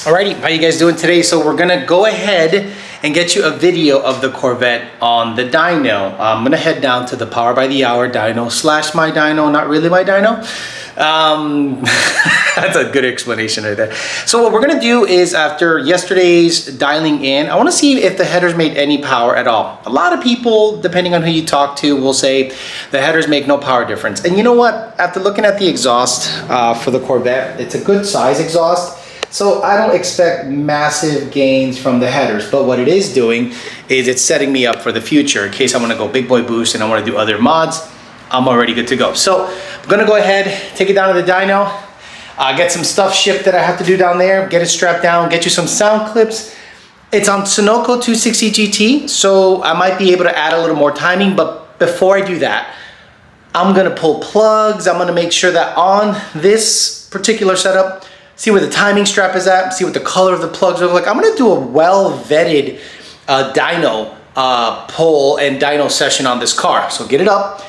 Alrighty, how you guys doing today? So we're gonna go ahead and get you a video of the Corvette on the dyno. I'm gonna head down to the Power by the Hour dyno slash my dyno, not really my dyno. That's a good explanation right there. So what we're gonna do is, after yesterday's dialing in, I wanna see if the headers made any power at all. A lot of people, depending on who you talk to, will say the headers make no power difference. And you know what? After looking at the exhaust for the Corvette, it's a good size exhaust. So I don't expect massive gains from the headers, but what it is doing is it's setting me up for the future. In case I wanna go big boy boost and I wanna do other mods, I'm already good to go. So I'm gonna go ahead, take it down to the dyno, get some stuff shipped that I have to do down there, get it strapped down, get you some sound clips. It's on Sunoco 260 GT, so I might be able to add a little more timing, but before I do that, I'm gonna pull plugs. I'm gonna make sure that on this particular setup, see where the timing strap is at, see what the color of the plugs look like. I'm gonna do a well-vetted dyno pull and dyno session on this car. So get it up,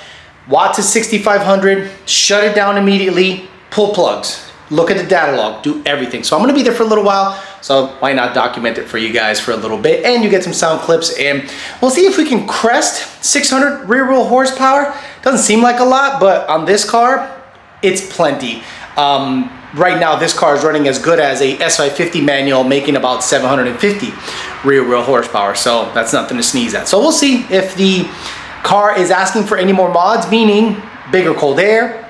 watts is 6,500, shut it down immediately, pull plugs, look at the data log, do everything. So I'm gonna be there for a little while, so why not document it for you guys for a little bit, and you get some sound clips, and we'll see if we can crest 600 rear wheel horsepower. Doesn't seem like a lot, but on this car, it's plenty. Right now, this car is running as good as a S550 manual, making about 750 rear wheel horsepower. So that's nothing to sneeze at. So we'll see if the car is asking for any more mods, meaning bigger cold air,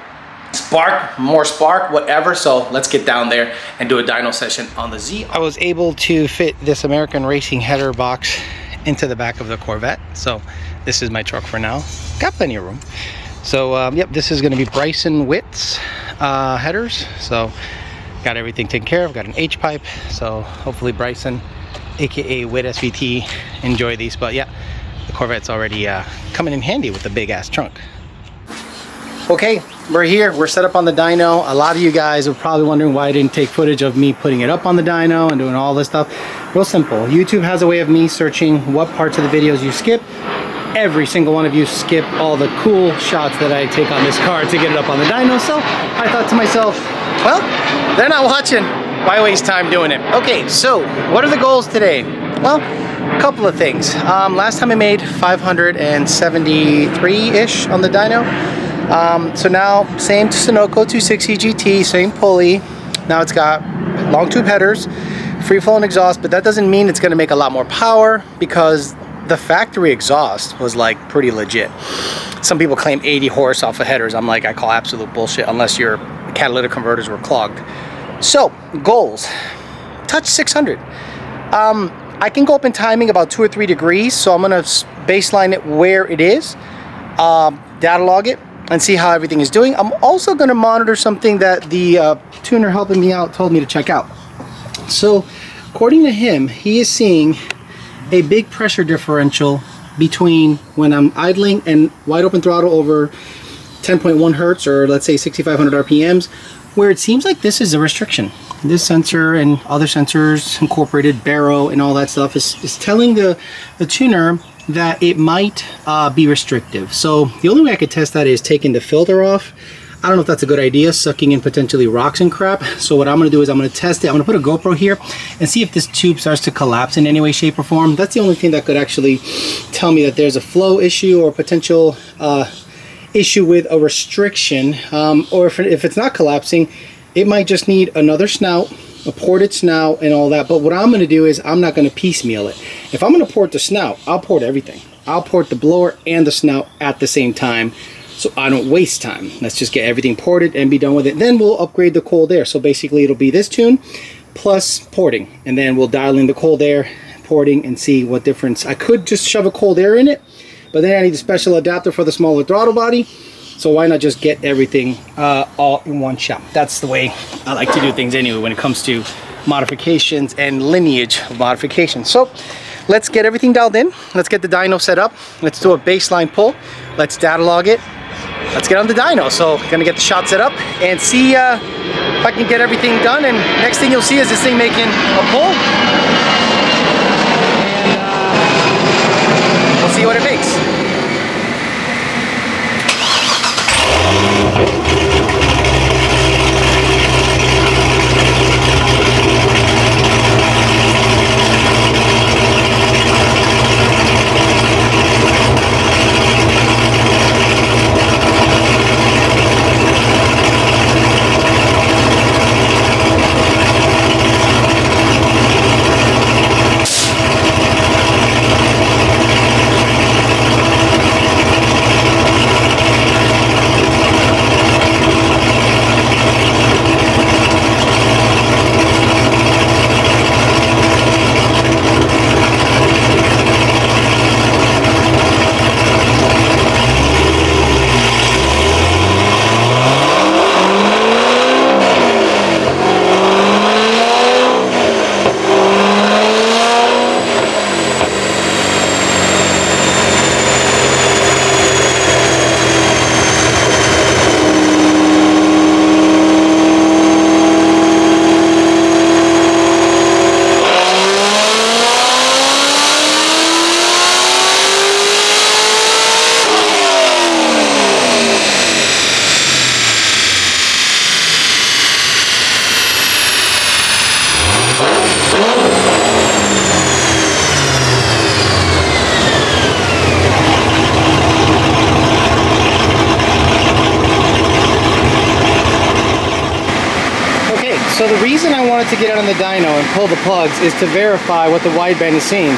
spark, more spark, whatever. So let's get down there and do a dyno session on the Z. I was able to fit this American Racing header box into the back of the Corvette. So this is my truck for now. Got plenty of room. So yep, this is gonna be Bryson Witt's headers. So got everything taken care of, got an H-pipe. So hopefully Bryson, AKA Witt SVT, enjoy these. But yeah, the Corvette's already coming in handy with the big ass trunk. Okay, we're here, we're set up on the dyno. A lot of you guys are probably wondering why I didn't take footage of me putting it up on the dyno and doing all this stuff. Real simple, YouTube has a way of me searching what parts of the videos you skip. Every single one of you skip all the cool shots that I take on this car to get it up on the dyno. So I thought to myself, well, they're not watching, why waste time doing it? Okay, so what are the goals today? Well, a couple of things. Last time I made 573-ish on the dyno. So now, same Sunoco 260 GT, same pulley. Now it's got long tube headers, free flowing exhaust, but that doesn't mean it's gonna make a lot more power, because the factory exhaust was like pretty legit. Some people claim 80 horse off of headers. I'm like, I call absolute bullshit unless your catalytic converters were clogged. So goals, touch 600. I can go up in timing about 2 or 3 degrees. So I'm gonna baseline it where it is, data log it, and see how everything is doing. I'm also gonna monitor something that the tuner helping me out told me to check out. So according to him, he is seeing a big pressure differential between when I'm idling and wide open throttle over 10.1 hertz, or let's say 6,500 RPMs, where it seems like this is a restriction. This sensor and other sensors incorporated, Barrow and all that stuff is telling the tuner that it might be restrictive. So the only way I could test that is taking the filter off. I don't know if that's a good idea, sucking in potentially rocks and crap. So what I'm gonna do is I'm gonna test it. I'm gonna put a GoPro here and see if this tube starts to collapse in any way, shape, or form. That's the only thing that could actually tell me that there's a flow issue or potential issue with a restriction. Or if it's not collapsing, it might just need another snout, a ported snout and all that. But what I'm gonna do is I'm not gonna piecemeal it. If I'm gonna port the snout, I'll port everything. I'll port the blower and the snout at the same time, so I don't waste time. Let's just get everything ported and be done with it. Then we'll upgrade the cold air. So basically it'll be this tune plus porting, and then we'll dial in the cold air, porting, and see what difference. I could just shove a cold air in it, but then I need a special adapter for the smaller throttle body. So why not just get everything all in one shot? That's the way I like to do things anyway when it comes to modifications and lineage of modifications. So let's get everything dialed in. Let's get the dyno set up. Let's do a baseline pull. Let's data log it. Let's get on the dyno. So gonna get the shot set up and see if I can get everything done. And next thing you'll see is this thing making a pull. And we'll see what it makes. So the reason I wanted to get out on the dyno and pull the plugs is to verify what the wideband is seeing.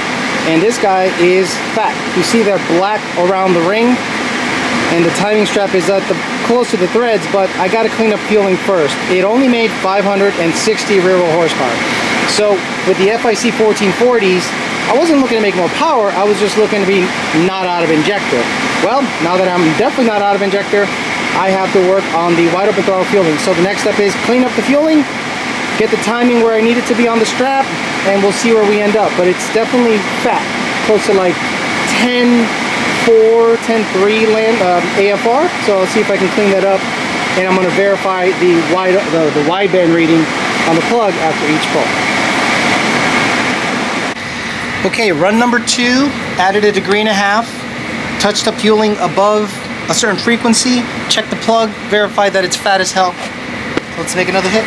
And this guy is fat. You see that black around the ring? And the timing strap is at the close to the threads, but I got to clean up fueling first. It only made 560 rear wheel horsepower. So with the FIC 1440s, I wasn't looking to make more power, I was just looking to be not out of injector. Well, now that I'm definitely not out of injector, I have to work on the wide open throttle fueling. So the next step is clean up the fueling, get the timing where I need it to be on the strap, and we'll see where we end up. But it's definitely fat, close to like 10.4, 10.3 land AFR. So I'll see if I can clean that up, and I'm going to verify the wideband reading on the plug after each pull. Okay, run number 2, added 1.5 degrees, touched up fueling above a certain frequency, check the plug, verify that it's fat as hell. Let's make another hit.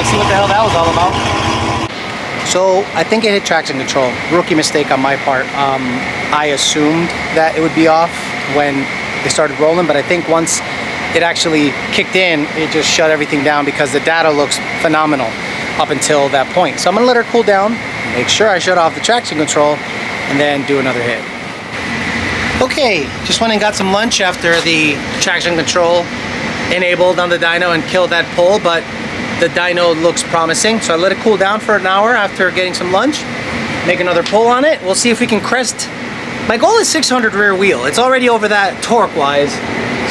See what the hell that was all about. So I think it hit traction control. Rookie mistake on my part. I assumed that it would be off when it started rolling, but I think once it actually kicked in, it just shut everything down because the data looks phenomenal up until that point. So I'm gonna let her cool down, make sure I shut off the traction control, and then do another hit. Okay, just went and got some lunch after the traction control enabled on the dyno and killed that pull, but the dyno looks promising, so I let it cool down for an hour after getting some lunch. Make another pull on it. We'll see if we can crest. My goal is 600 rear wheel. It's already over that torque-wise,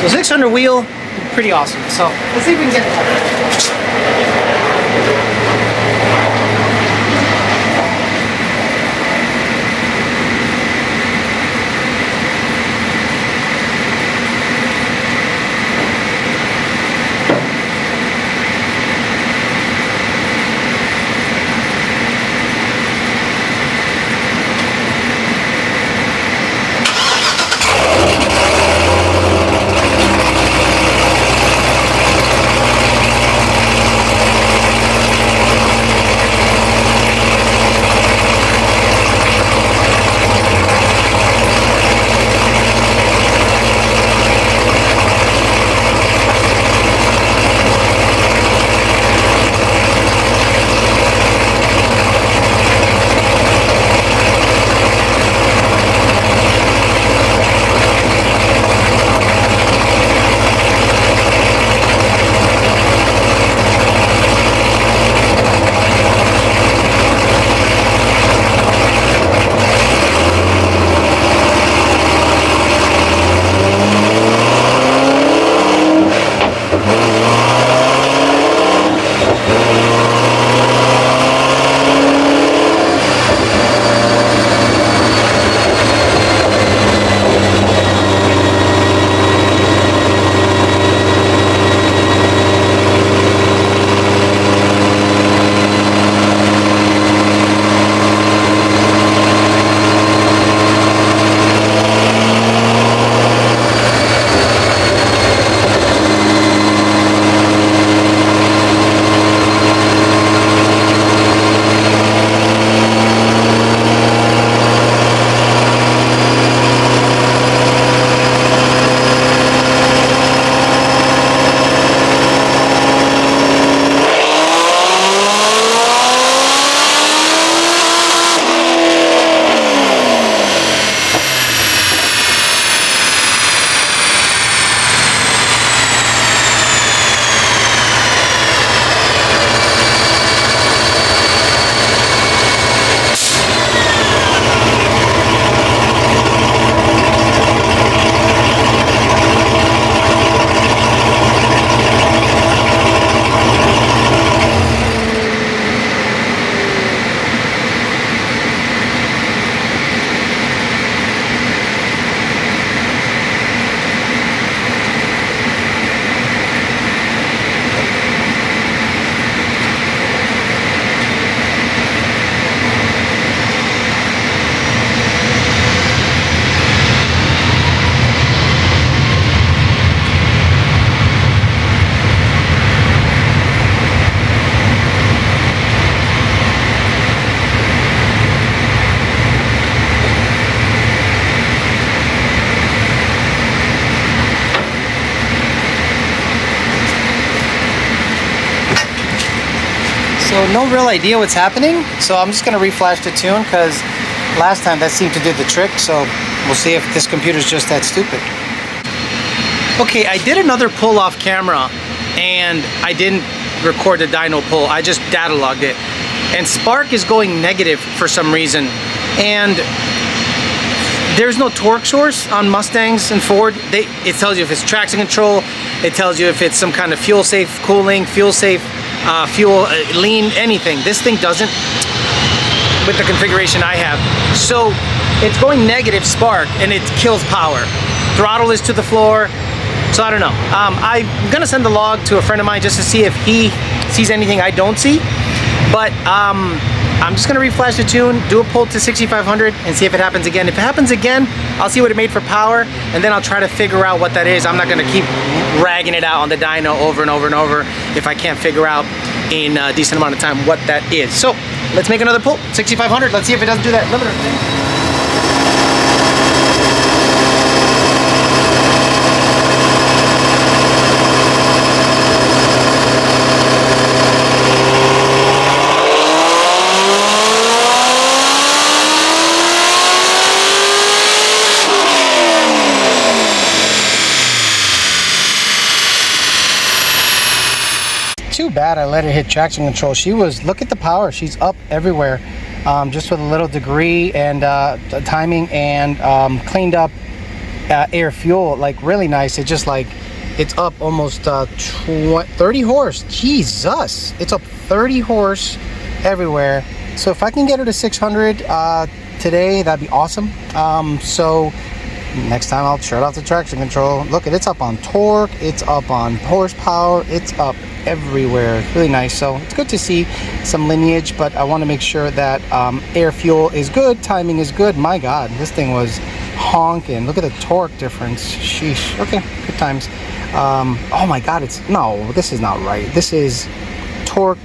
so 600 wheel, pretty awesome. So let's see if we can get that. So no real idea what's happening. So I'm just gonna reflash the tune because last time that seemed to do the trick. So we'll see if this computer's just that stupid. Okay, I did another pull off camera and I didn't record the dyno pull. I just data logged it. And spark is going negative for some reason. And there's no torque source on Mustangs and Ford. It tells you if it's traction control. It tells you if it's some kind of fuel safe cooling, fuel safe, fuel lean, anything. This thing doesn't with the configuration I have. So it's going negative spark and it kills power. Throttle is to the floor. So I don't know. I'm gonna send the log to a friend of mine just to see if he sees anything I don't see. But I'm just gonna reflash the tune, do a pull to 6500 and see if it happens again. If it happens again, I'll see what it made for power and then I'll try to figure out what that is. I'm not gonna keep ragging it out on the dyno over and over and over if I can't figure out in a decent amount of time what that is. So let's make another pull, 6500. Let's see if it doesn't do that limiter thing. Too bad I let it hit traction control. She was, look at the power, she's up everywhere, just with a little degree and timing and cleaned up air fuel, like really nice. It just like, it's up almost 30 horse, Jesus, it's up 30 horse everywhere. So if I can get her to 600 today, that'd be awesome. So next time I'll shut off the traction control. Look, it's up on torque, it's up on horsepower, it's up everywhere. It's really nice. So it's good to see some lineage, but I want to make sure that air fuel is good, timing is good. My God, this thing was honking. Look at the torque difference. Sheesh. Okay, good times. Oh my God, no, this is not right. This is torque,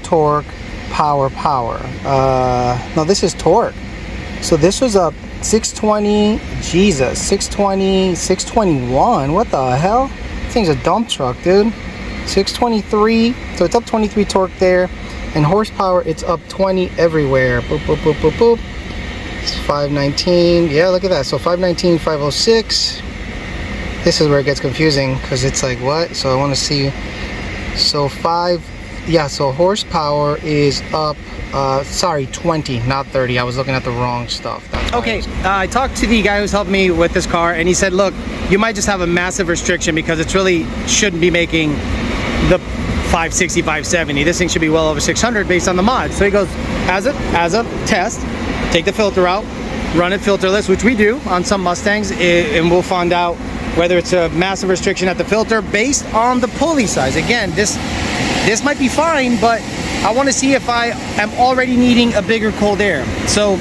power. No, this is torque. So this was up 620, Jesus, 620, 621. What the hell? This thing's a dump truck, dude. 623, so it's up 23 torque there, and horsepower it's up 20 everywhere. Boop, boop, boop, boop, boop. It's 519. Yeah, look at that. So 519, 506. This is where it gets confusing because it's like what? So I want to see. So so horsepower is up. Sorry, 20, not 30. I was looking at the wrong stuff. Okay, I talked to the guy who's helped me with this car, and he said, look, you might just have a massive restriction because it's really shouldn't be making the 560, 570. This thing should be well over 600 based on the mod. So he goes, as a test, take the filter out, run it filterless, which we do on some Mustangs, and we'll find out whether it's a massive restriction at the filter based on the pulley size. Again, this might be fine, but I want to see if I am already needing a bigger cold air. So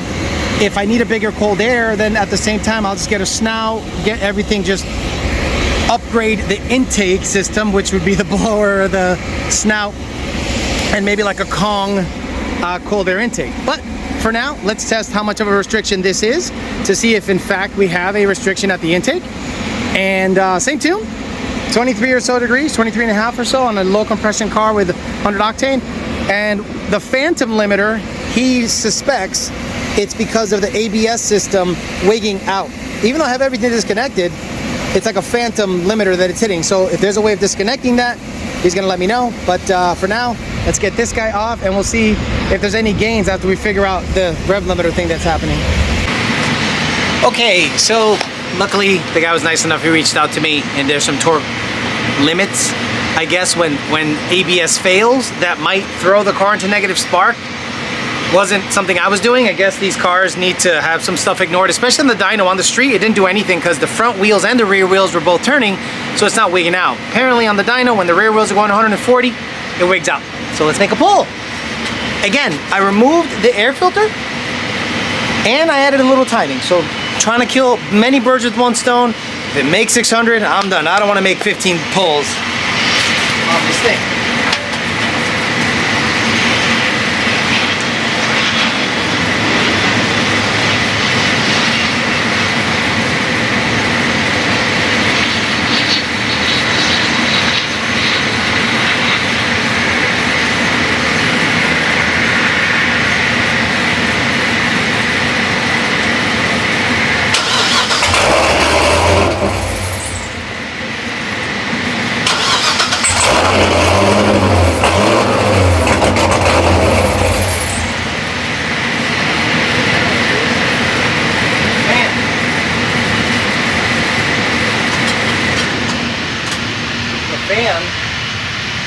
if I need a bigger cold air, then at the same time, I'll just get a snout, get everything, just upgrade the intake system, which would be the blower or the snout, and maybe like a Kong cold air intake. But for now, let's test how much of a restriction this is to see if in fact we have a restriction at the intake. And same tune, 23 or so degrees, 23 and a half or so on a low compression car with 100 octane. And the phantom limiter, he suspects it's because of the ABS system wigging out. Even though I have everything disconnected, it's like a phantom limiter that it's hitting. So if there's a way of disconnecting that, he's gonna let me know. But for now, let's get this guy off and we'll see if there's any gains after we figure out the rev limiter thing that's happening. Okay, so luckily the guy was nice enough, he reached out to me, and there's some torque limits. I guess when ABS fails, that might throw the car into negative spark. Wasn't something I was doing. I guess these cars need to have some stuff ignored, especially on the dyno. On the street, it didn't do anything because the front wheels and the rear wheels were both turning, so it's not wigging out. Apparently on the dyno, when the rear wheels are going 140, it wigs out. So let's make a pull. Again, I removed the air filter and I added a little timing. So trying to kill many birds with one stone. If it makes 600, I'm done. I don't want to make 15 pulls on this thing.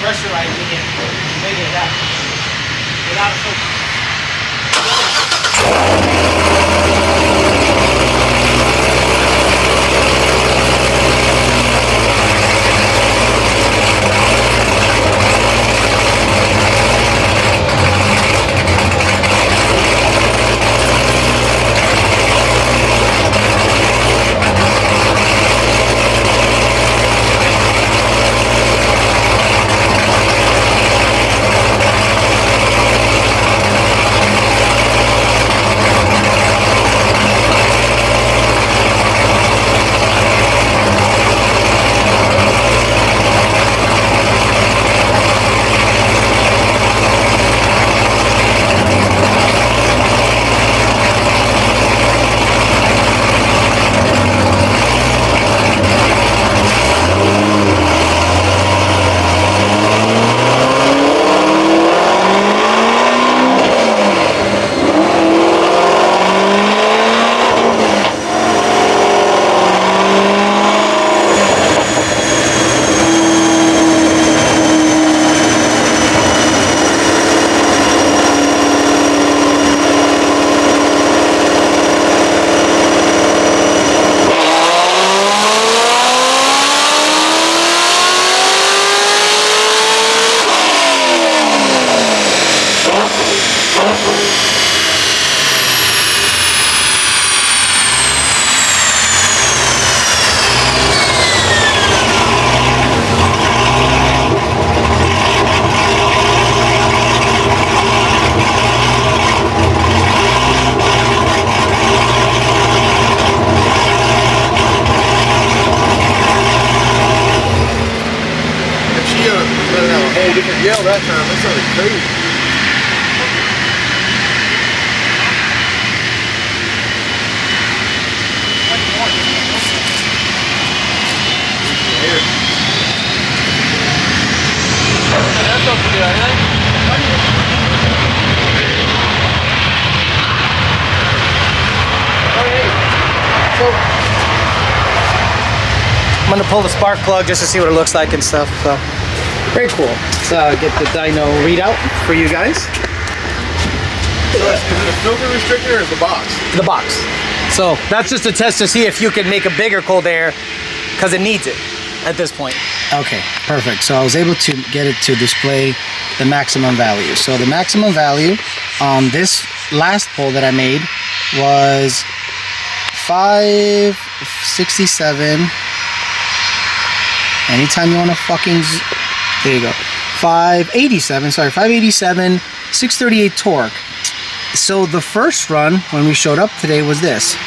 pressurizing it, making it that without so. Yell that time, that sounded crazy. That's not too good, I think. So I'm gonna pull the spark plug just to see what it looks like and stuff. So very cool. Let's get the dyno readout for you guys. So is it a filter restrictor or is the box? The box. So that's just a test to see if you can make a bigger cold air because it needs it at this point. Okay, perfect. So I was able to get it to display the maximum value. So the maximum value on this last pull that I made was 567. Anytime you want to fucking... There you go. 587, sorry, 587, 638 torque. So the first run when we showed up today was this.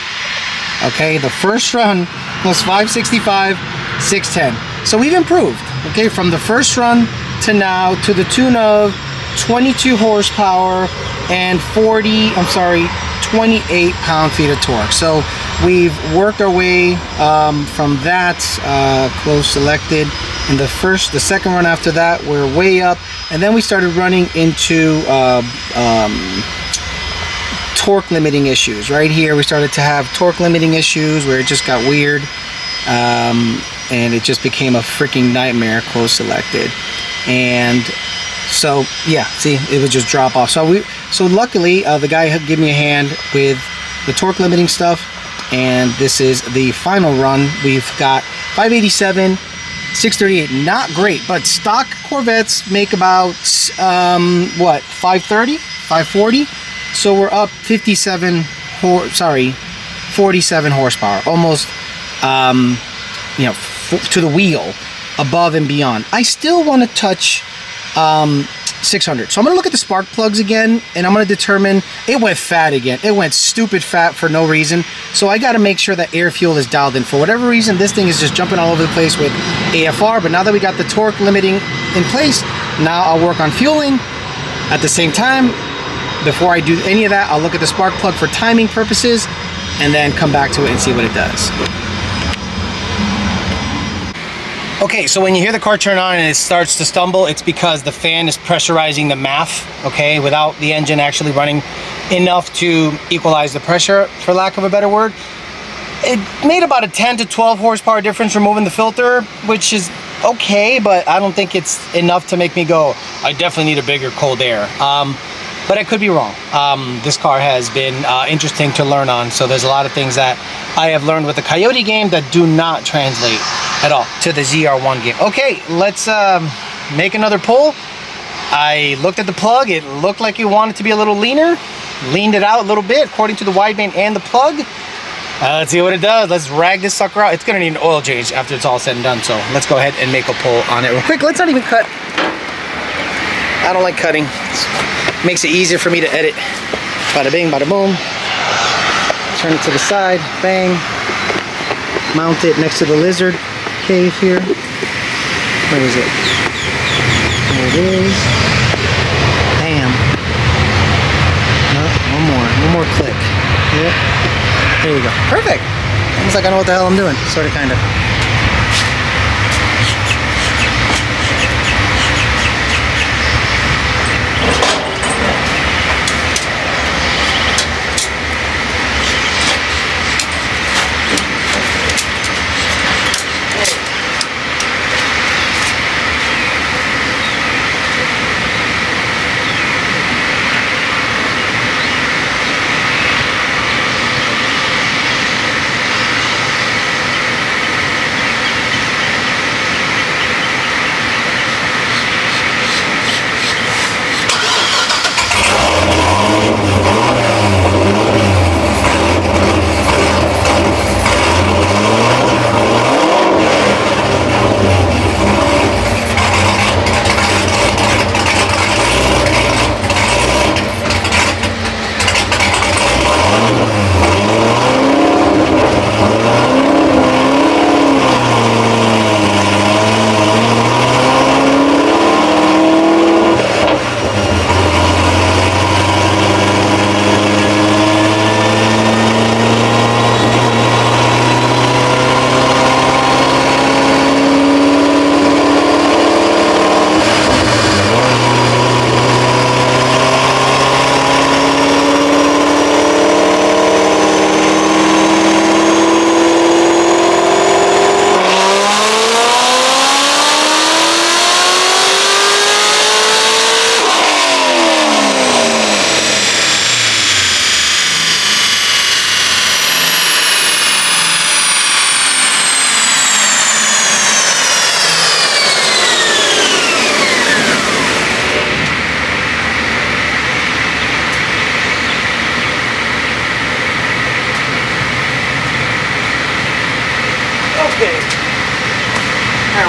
Okay, the first run was 565, 610. So we've improved, okay, from the first run to now to the tune of 22 horsepower and 28 pound-feet of torque. So we've worked our way from that, close selected. In the second run after that, we're way up, and then we started running into torque limiting issues. Right here, we started to have torque limiting issues where it just got weird, and it just became a freaking nightmare. Close selected, and so yeah, see, it would just drop off. So luckily, the guy had given me a hand with the torque limiting stuff, and this is the final run. We've got 587. 638, not great, but stock Corvettes make about what, 530, 540. So we're up 47 47 horsepower, almost you know, to the wheel, above and beyond. I still want to touch 600. So I'm going to look at the spark plugs again, and I'm going to determine, it went fat again. It went stupid fat for no reason. So I got to make sure that air fuel is dialed in. For whatever reason, this thing is just jumping all over the place with AFR, but now that we got the torque limiting in place, now I'll work on fueling. At the same time, before I do any of that, I'll look at the spark plug for timing purposes, and then come back to it and see what it does. Okay, so when you hear the car turn on and it starts to stumble, it's because the fan is pressurizing the MAF, okay, without the engine actually running enough to equalize the pressure, for lack of a better word. It made about a 10 to 12 horsepower difference removing the filter, which is okay, but I don't think it's enough to make me go, I definitely need a bigger cold air. But I could be wrong. This car has been interesting to learn on, so there's a lot of things that I have learned with the Coyote game that do not translate at all to the ZR1 game. Okay, let's make another pull. I looked at the plug, it looked like you wanted to be a little leaner, leaned it out a little bit according to the wideband and the plug. Let's see what it does. Let's rag this sucker out. It's gonna need an oil change after it's all said and done, so let's go ahead and make a pull on it real quick. Let's not even cut. I don't like cutting. It makes it easier for me to edit. Bada bing, bada boom. Turn it to the side, bang. Mount it next to the lizard cave here. Where is it? There it is. Bam. No, one more click. Yep. There you go. Perfect. Almost like I know what the hell I'm doing. Sort of, kind of.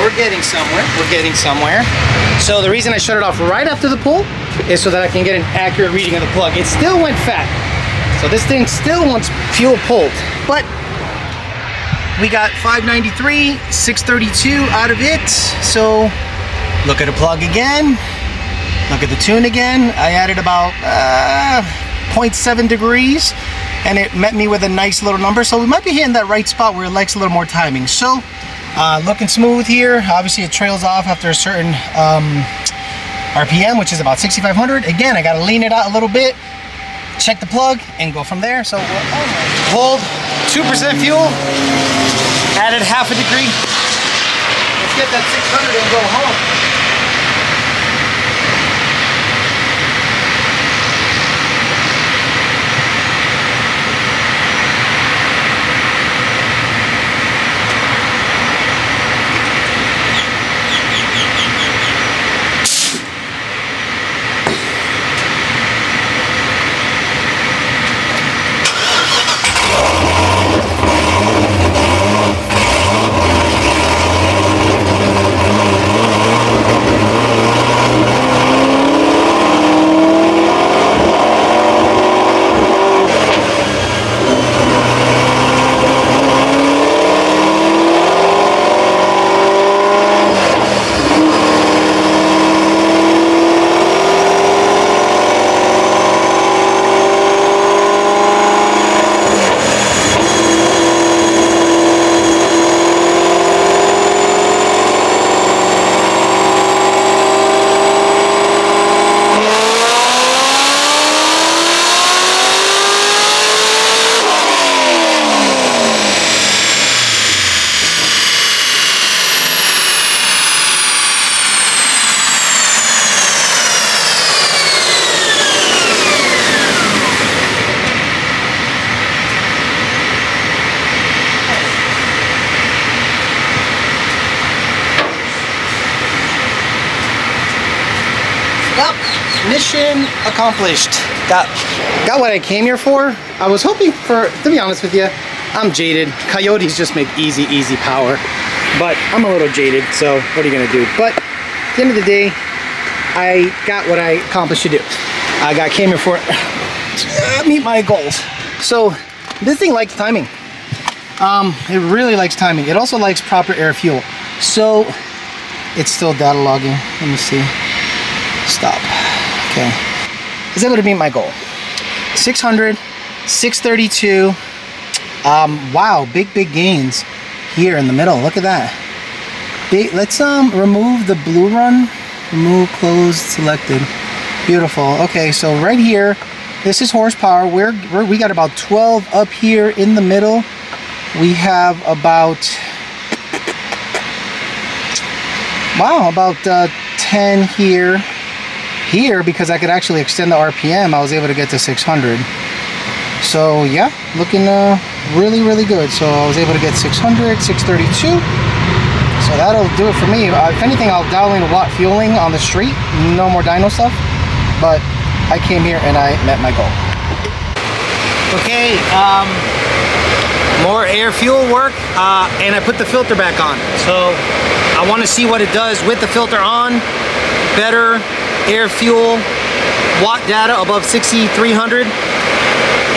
We're getting somewhere. We're getting somewhere. So the reason I shut it off right after the pull is so that I can get an accurate reading of the plug. It still went fat. So this thing still wants fuel pulled. But we got 593, 632 out of it. So look at the plug again. Look at the tune again. I added about 0.7 degrees and it met me with a nice little number. So we might be hitting that right spot where it likes a little more timing. So looking smooth here. Obviously it trails off after a certain RPM, which is about 6,500. Again, I gotta lean it out a little bit, check the plug, and go from there. So pulled 2% fuel, added half a degree. Let's get that 600 and go home. Well, mission accomplished. Got what I came here for. I was hoping for, to be honest with you, I'm jaded. Coyotes just make easy power. But I'm a little jaded, so what are you gonna do? But at the end of the day, I got what I accomplished to do. Came here for meet my goals. So this thing likes timing. It really likes timing. It also likes proper air fuel. So it's still data logging. Let me see. Stop. Okay. I was able to meet my goal. 600, 632. Wow, big gains here in the middle. Look at that. Let's remove the blue run. Remove closed selected. Beautiful. Okay, so right here, this is horsepower. We got about 12 up here in the middle. We have about 10 here because I could actually extend the RPM. I was able to get to 600. So yeah, looking really good. So I was able to get 600, 632. So that'll do it for me. If anything, I'll dial in watt fueling on the street. No more dyno stuff. But I came here and I met my goal. Okay, more air fuel work, and I put the filter back on. So I want to see what it does with the filter on. Better air fuel, watt data above 6,300,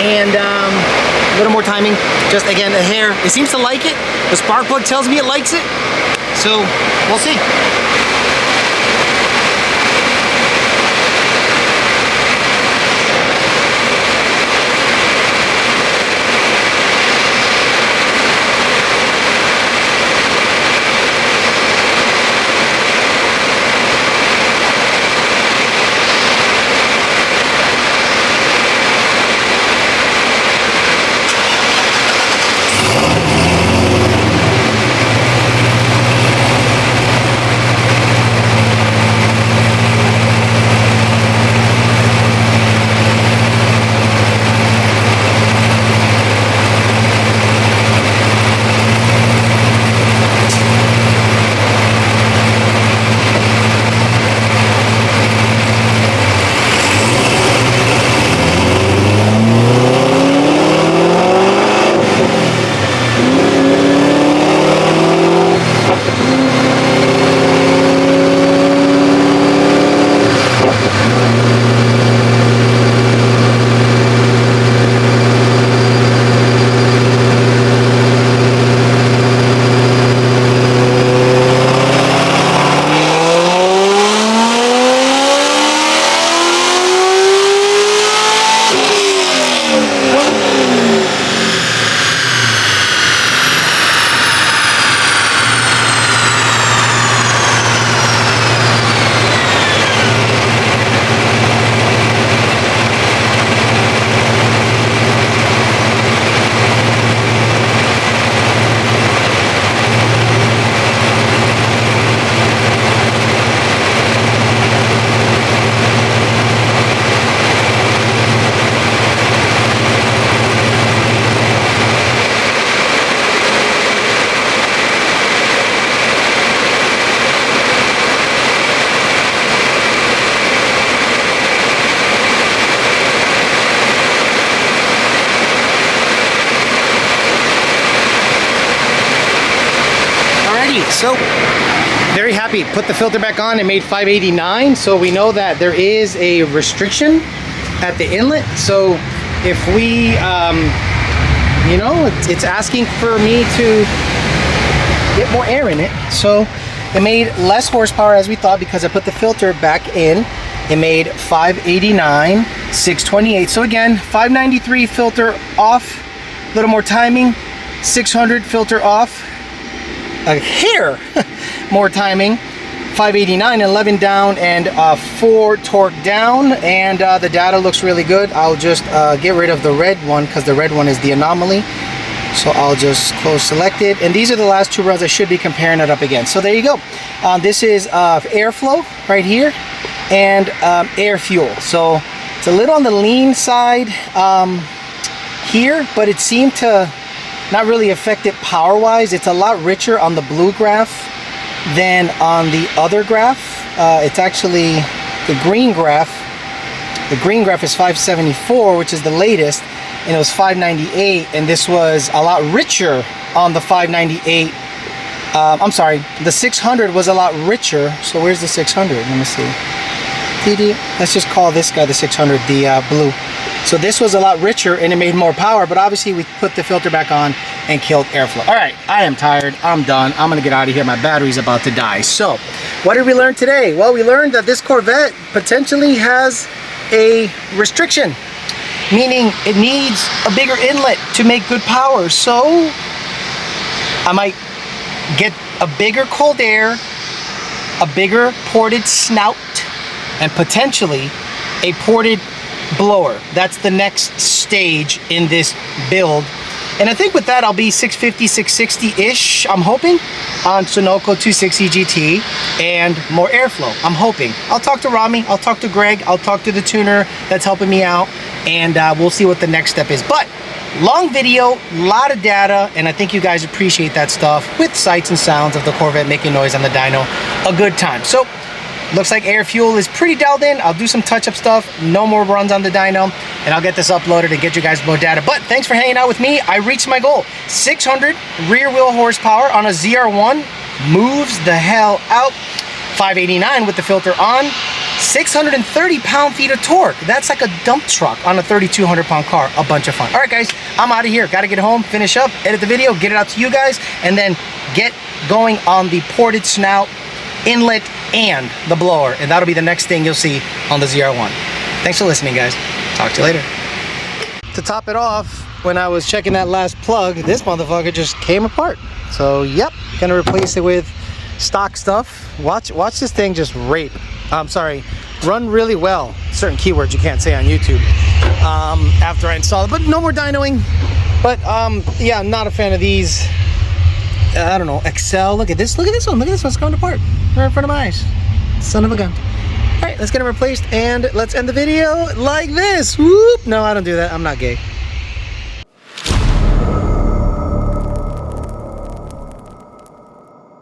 and a little more timing. Just again, the hair, it seems to like it. The spark plug tells me it likes it. So we'll see. So very happy. Put the filter back on and made 589. So we know that there is a restriction at the inlet. So if we, you know, it's asking for me to get more air in it. So it made less horsepower as we thought because I put the filter back in. It made 589, 628. So again, 593 filter off, a little more timing, 600 filter off, a hair more timing, 589, 11 down, and 4 torque down, and the data looks really good. I'll just get rid of the red one because the red one is the anomaly. So I'll just close selected, and these are the last 2 runs I should be comparing it up against. So there you go. This is airflow right here and air fuel. So it's a little on the lean side here, but it seemed to not really affect it power wise. It's a lot richer on the blue graph than on the other graph. It's actually the green graph. The green graph is 574, which is the latest, and it was 598, and this was a lot richer on the 598. I'm sorry, the 600 was a lot richer. So where's the 600? Let me see. Let's just call this guy the 600, the blue. So this was a lot richer and it made more power, but obviously we put the filter back on and killed airflow. All right, I am tired, I'm done. I'm gonna get out of here, my battery's about to die. So, what did we learn today? Well, we learned that this Corvette potentially has a restriction, meaning it needs a bigger inlet to make good power. So, I might get a bigger cold air, a bigger ported snout, and potentially a ported blower. That's the next stage in this build. And I think with that, I'll be 650, 660-ish, I'm hoping, on Sunoco 260 GT and more airflow, I'm hoping. I'll talk to Rami, I'll talk to Greg, I'll talk to the tuner that's helping me out, and we'll see what the next step is. But long video, lot of data, and I think you guys appreciate that stuff with sights and sounds of the Corvette making noise on the dyno. A good time. So, looks like air fuel is pretty dialed in. I'll do some touch-up stuff, no more runs on the dyno, and I'll get this uploaded and get you guys more data. But thanks for hanging out with me. I reached my goal. 600 rear wheel horsepower on a ZR1. Moves the hell out. 589 with the filter on. 630 pound-feet of torque. That's like a dump truck on a 3,200 pound car. A bunch of fun. All right, guys, I'm out of here. Got to get home, finish up, edit the video, get it out to you guys, and then get going on the ported snout, inlet, and the blower, and that'll be the next thing you'll see on the ZR1. Thanks for listening, guys. Talk to you later. To top it off, when I was checking that last plug, this motherfucker just came apart. So yep, gonna replace it with stock stuff. Watch this thing just rape. I'm sorry, run really well. Certain keywords you can't say on YouTube after I install it, but no more dynoing. But yeah, I'm not a fan of these. I don't know, Excel. Look at this one. Look at this one's coming apart right in front of my eyes. Son of a gun. All right, let's get it replaced and let's end the video like this. Whoop. No, I don't do that. I'm not gay.